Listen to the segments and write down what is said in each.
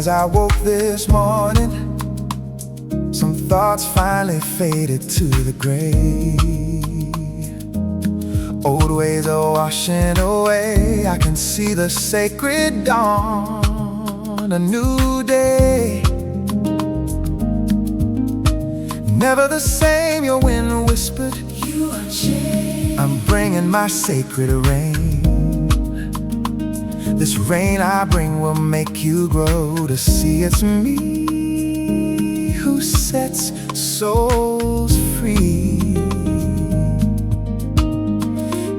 I woke this morning, some thoughts finally faded to the gray. Old ways are washing away. I can see the sacred dawn, a new day. Never the same, your wind whispered, you are changed. I'm bringing my sacred rain. This rain I bring will make you grow to see it's me who sets souls free.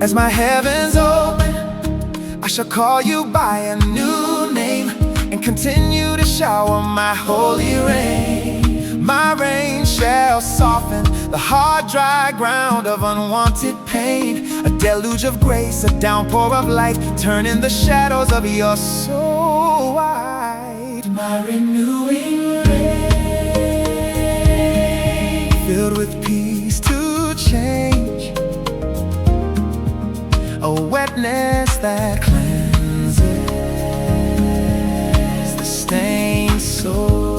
As my heavens open, I shall call you by a new name and continue to shower my holy rain. My rain shall soften the hard, dry ground of unwanted pain. A deluge of grace, a downpour of light, turning the shadows of your soul white. My renewing rain, filled with peace to change, a wetness that cleanses the stained soul.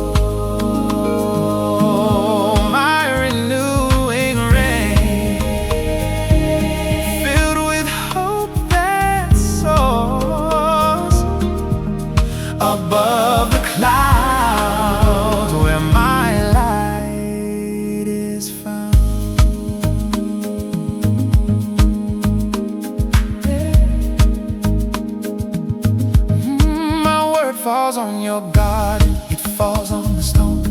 Above the clouds, where my light is found. My word falls on your garden, it falls on the stone,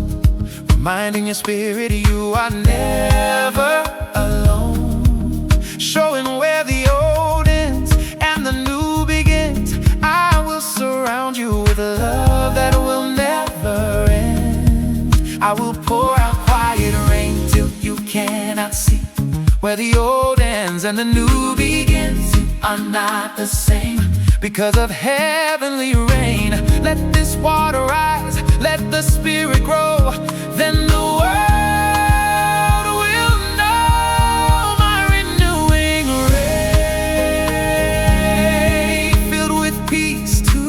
reminding your spirit you are never alone. Showing where the old ends and the new begins. I will surround you with love that will never end. I will pour out quiet rain till you cannot see where the old ends and the new begins. You are not the same because of heavenly rain. Let this water rise, let the spirit grow, then the world will know my renewing rain, filled with peace to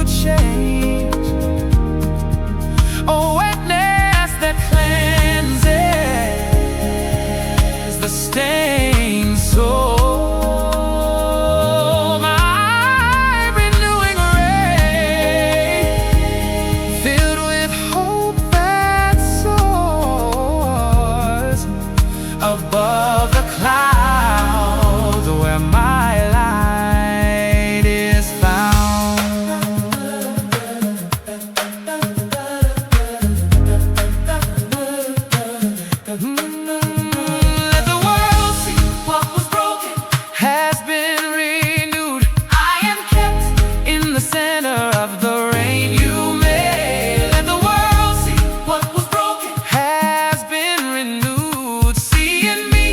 change, a wetness that cleanses the stained soul. My renewing rain, filled with hope that soars above the clouds, where my light is found. Let the world see what was broken has been renewed. I am kept in the center of the rain you made. Let the world see what was broken has been renewed. Seeing me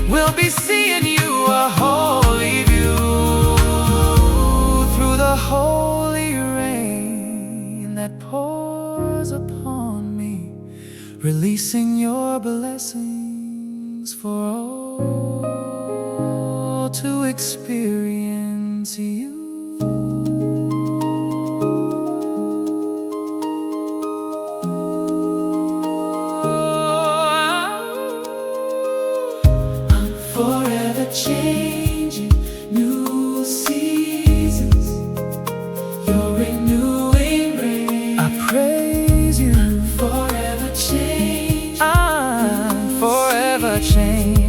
will be seeing you, a holy view, through the holy rain that pours upon me, releasing your blessings for all to experience you. I'm forever changing, new seasons, your renewing rain. I praise you. Forever change, I'm forever changed.